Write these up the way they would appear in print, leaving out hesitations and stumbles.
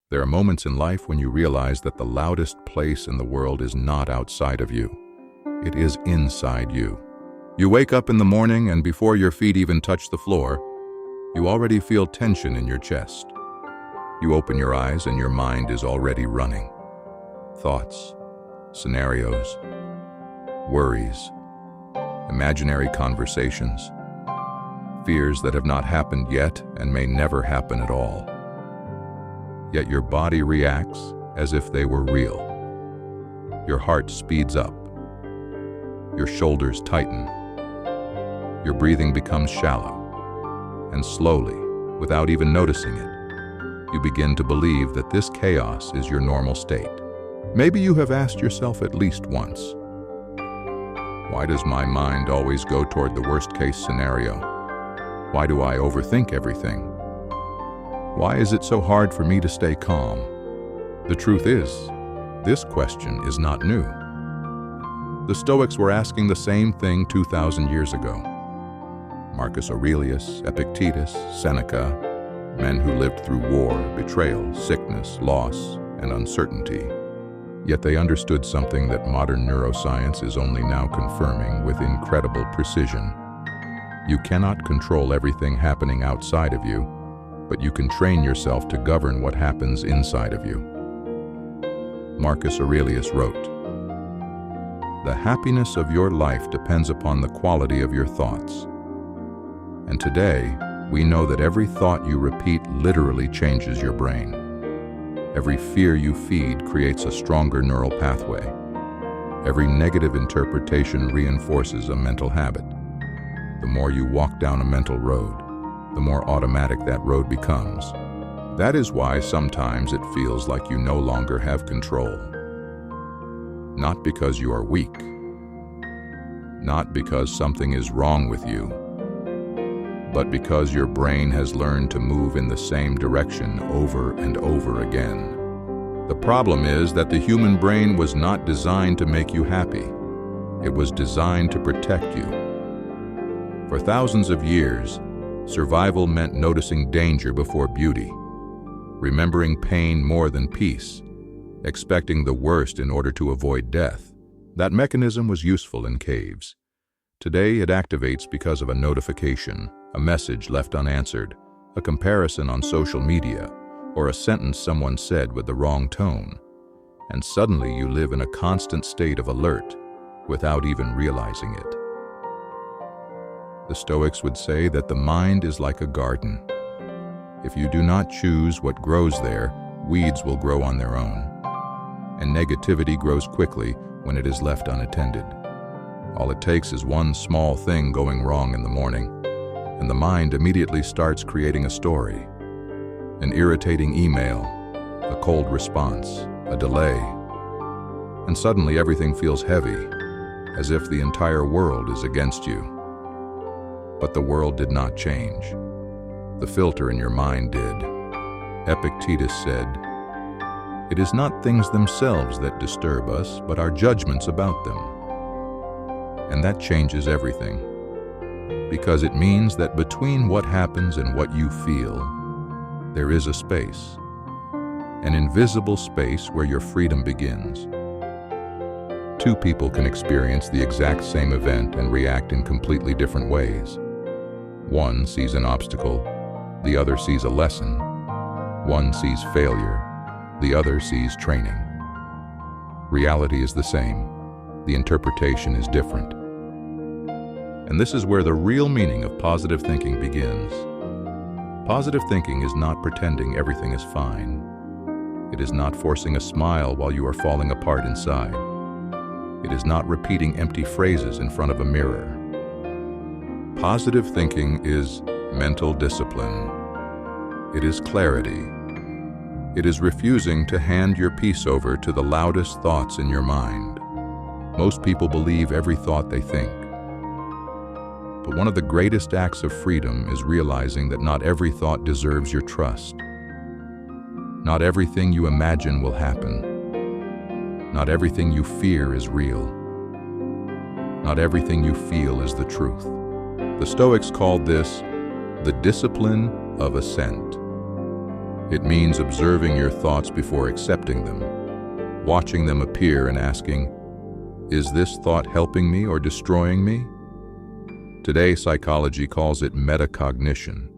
There are moments in life when you realize that the loudest place in the world is not outside of you. It is inside you. You wake up in the morning, and before your feet even touch the floor, you already feel tension in your chest. You open your eyes and your mind is already running. Thoughts, scenarios, worries, imaginary conversations, fears that have not happened yet and may never happen at all. Yet your body reacts as if they were real. Your heart speeds up. Your shoulders tighten. Your breathing becomes shallow. And slowly, without even noticing it, you begin to believe that this chaos is your normal state. Maybe you have asked yourself at least once, why does my mind always go toward the worst-case scenario? Why do I overthink everything? Why is it so hard for me to stay calm? The truth is, this question is not new. The Stoics were asking the same thing 2,000 years ago. Marcus Aurelius, Epictetus, Seneca, men who lived through war, betrayal, sickness, loss, and uncertainty. Yet they understood something that modern neuroscience is only now confirming with incredible precision. You cannot control everything happening outside of you, but you can train yourself to govern what happens inside of you. Marcus Aurelius wrote, "The happiness of your life depends upon the quality of your thoughts." And today, we know that every thought you repeat literally changes your brain. Every fear you feed creates a stronger neural pathway. Every negative interpretation reinforces a mental habit. The more you walk down a mental road, the more automatic that road becomes. That is why sometimes it feels like you no longer have control. Not because you are weak, not because something is wrong with you, but because your brain has learned to move in the same direction over and over again. The problem is that the human brain was not designed to make you happy. It was designed to protect you. For thousands of years, survival meant noticing danger before beauty, remembering pain more than peace, expecting the worst in order to avoid death. That mechanism was useful in caves. Today it activates because of a notification, a message left unanswered, a comparison on social media, or a sentence someone said with the wrong tone. And suddenly you live in a constant state of alert without even realizing it. The Stoics would say that the mind is like a garden. If you do not choose what grows there, weeds will grow on their own. And negativity grows quickly when it is left unattended. All it takes is one small thing going wrong in the morning, and the mind immediately starts creating a story. An irritating email, a cold response, a delay. And suddenly everything feels heavy, as if the entire world is against you. But the world did not change. The filter in your mind did. Epictetus said, "It is not things themselves that disturb us, but our judgments about them." And that changes everything. Because it means that between what happens and what you feel, there is a space. An invisible space where your freedom begins. Two people can experience the exact same event and react in completely different ways. One sees an obstacle, the other sees a lesson. One sees failure, the other sees training. Reality is the same. The interpretation is different. And this is where the real meaning of positive thinking begins. Positive thinking is not pretending everything is fine. It is not forcing a smile while you are falling apart inside. It is not repeating empty phrases in front of a mirror. Positive thinking is mental discipline. It is clarity. It is refusing to hand your peace over to the loudest thoughts in your mind. Most people believe every thought they think. But one of the greatest acts of freedom is realizing that not every thought deserves your trust. Not everything you imagine will happen. Not everything you fear is real. Not everything you feel is the truth. The Stoics called this the discipline of assent. It means observing your thoughts before accepting them, watching them appear and asking, is this thought helping me or destroying me? Today, psychology calls it metacognition,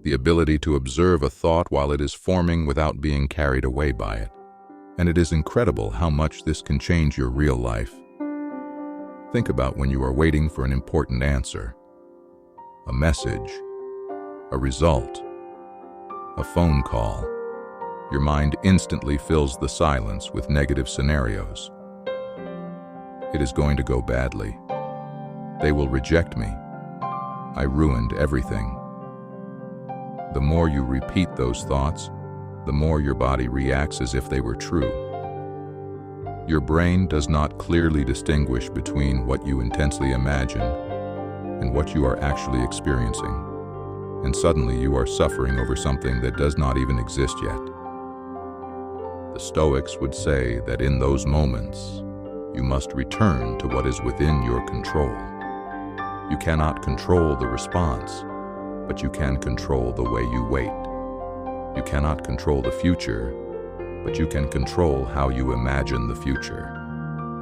the ability to observe a thought while it is forming without being carried away by it. And it is incredible how much this can change your real life. Think about when you are waiting for an important answer, a message, a result, a phone call. Your mind instantly fills the silence with negative scenarios. It is going to go badly. They will reject me. I ruined everything. The more you repeat those thoughts, the more your body reacts as if they were true. Your brain does not clearly distinguish between what you intensely imagine and what you are actually experiencing. And suddenly you are suffering over something that does not even exist yet. The Stoics would say that in those moments, you must return to what is within your control. You cannot control the response, but you can control the way you wait. You cannot control the future, but you can control how you imagine the future.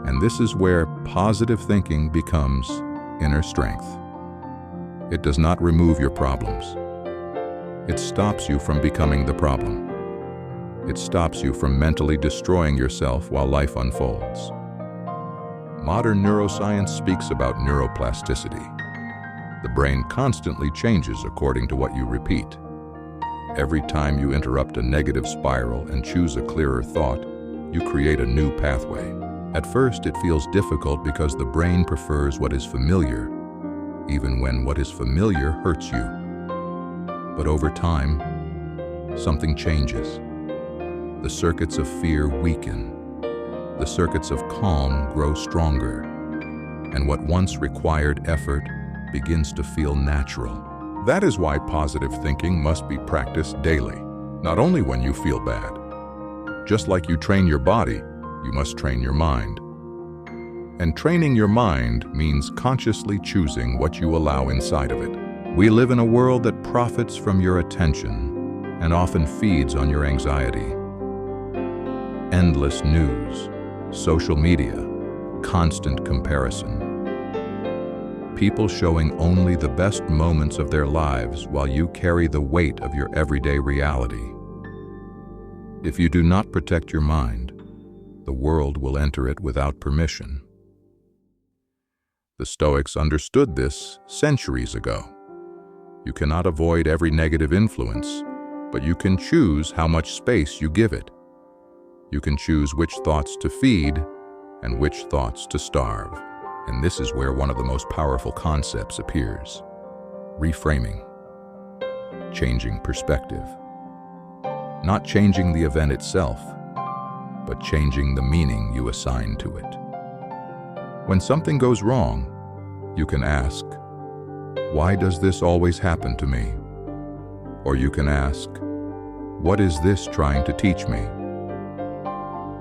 And this is where positive thinking becomes inner strength. It does not remove your problems. It stops you from becoming the problem. It stops you from mentally destroying yourself while life unfolds. Modern neuroscience speaks about neuroplasticity. The brain constantly changes according to what you repeat. Every time you interrupt a negative spiral and choose a clearer thought, you create a new pathway. At first, it feels difficult because the brain prefers what is familiar, even when what is familiar hurts you. But over time, something changes. The circuits of fear weaken. The circuits of calm grow stronger. And what once required effort begins to feel natural. That is why positive thinking must be practiced daily, not only when you feel bad. Just like you train your body, you must train your mind. And training your mind means consciously choosing what you allow inside of it. We live in a world that profits from your attention and often feeds on your anxiety. Endless news, social media, constant comparison. People showing only the best moments of their lives while you carry the weight of your everyday reality. If you do not protect your mind, the world will enter it without permission. The Stoics understood this centuries ago. You cannot avoid every negative influence, but you can choose how much space you give it. You can choose which thoughts to feed and which thoughts to starve. And this is where one of the most powerful concepts appears. Reframing. Changing perspective. Not changing the event itself, but changing the meaning you assign to it. When something goes wrong, you can ask, why does this always happen to me? Or you can ask, what is this trying to teach me?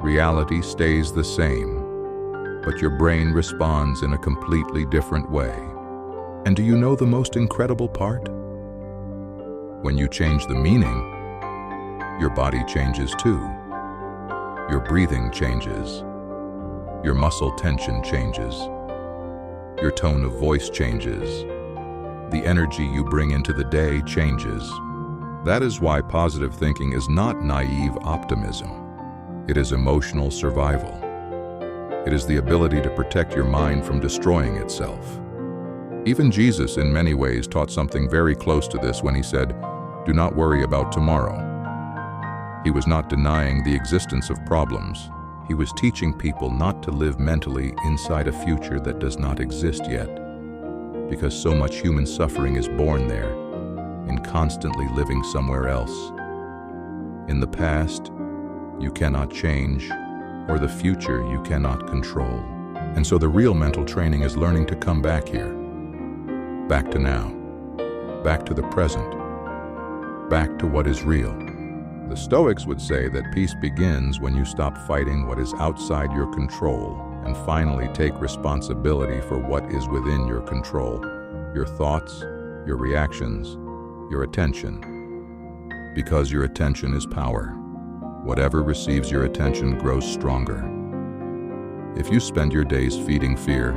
Reality stays the same, but your brain responds in a completely different way. And do you know the most incredible part? When you change the meaning, your body changes too. Your breathing changes. Your muscle tension changes. Your tone of voice changes. The energy you bring into the day changes. That is why positive thinking is not naive optimism. It is emotional survival. It is the ability to protect your mind from destroying itself. Even Jesus, in many ways, taught something very close to this when he said, "Do not worry about tomorrow." He was not denying the existence of problems. He was teaching people not to live mentally inside a future that does not exist yet, because so much human suffering is born there, in constantly living somewhere else. In the past, you cannot change, or the future you cannot control. And so the real mental training is learning to come back here, back to now, back to the present, back to what is real. The Stoics would say that peace begins when you stop fighting what is outside your control and finally take responsibility for what is within your control, your thoughts, your reactions, your attention. Because your attention is power. Whatever receives your attention grows stronger. If you spend your days feeding fear,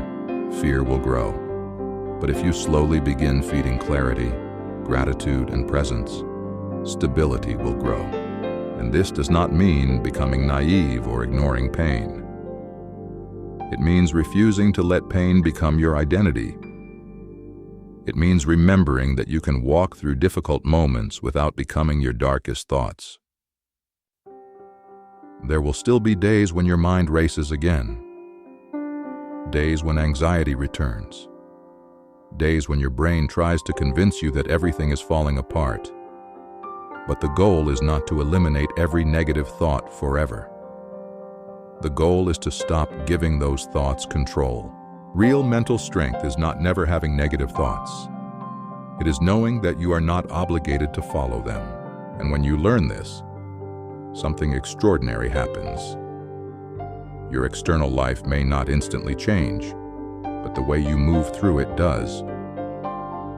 fear will grow. But if you slowly begin feeding clarity, gratitude, and presence, stability will grow. And this does not mean becoming naive or ignoring pain. It means refusing to let pain become your identity. It means remembering that you can walk through difficult moments without becoming your darkest thoughts. There will still be days when your mind races again. Days when anxiety returns. Days when your brain tries to convince you that everything is falling apart. But the goal is not to eliminate every negative thought forever. The goal is to stop giving those thoughts control. Real mental strength is not never having negative thoughts. It is knowing that you are not obligated to follow them. And when you learn this, something extraordinary happens. Your external life may not instantly change, but the way you move through it does.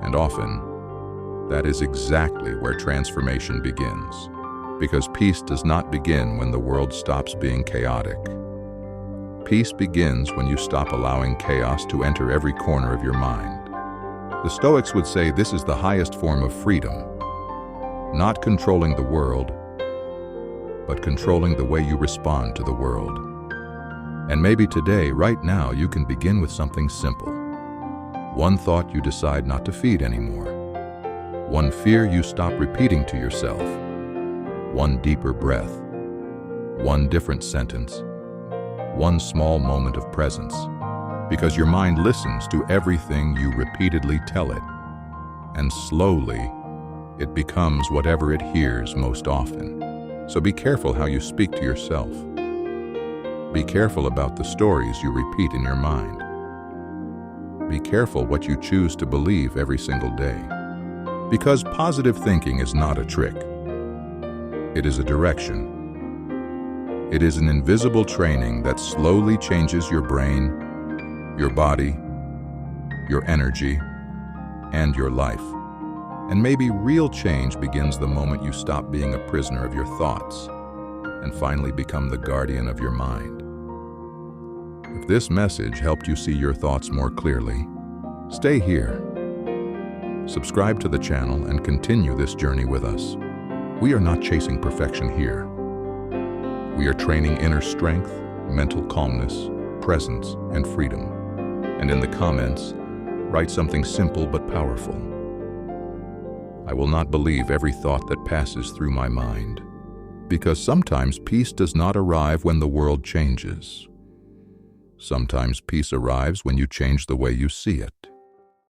And often, that is exactly where transformation begins. Because peace does not begin when the world stops being chaotic. Peace begins when you stop allowing chaos to enter every corner of your mind. The Stoics would say this is the highest form of freedom. Not controlling the world, but controlling the way you respond to the world. And maybe today, right now, you can begin with something simple. One thought you decide not to feed anymore. One fear you stop repeating to yourself. One deeper breath. One different sentence. One small moment of presence. Because your mind listens to everything you repeatedly tell it. And slowly, it becomes whatever it hears most often. So be careful how you speak to yourself. Be careful about the stories you repeat in your mind. Be careful what you choose to believe every single day. Because positive thinking is not a trick. It is a direction. It is an invisible training that slowly changes your brain, your body, your energy, and your life. And maybe real change begins the moment you stop being a prisoner of your thoughts and finally become the guardian of your mind. If this message helped you see your thoughts more clearly, stay here. Subscribe to the channel and continue this journey with us. We are not chasing perfection here. We are training inner strength, mental calmness, presence, and freedom. And in the comments, write something simple but powerful. I will not believe every thought that passes through my mind, because sometimes peace does not arrive when the world changes. Sometimes peace arrives when you change the way you see it.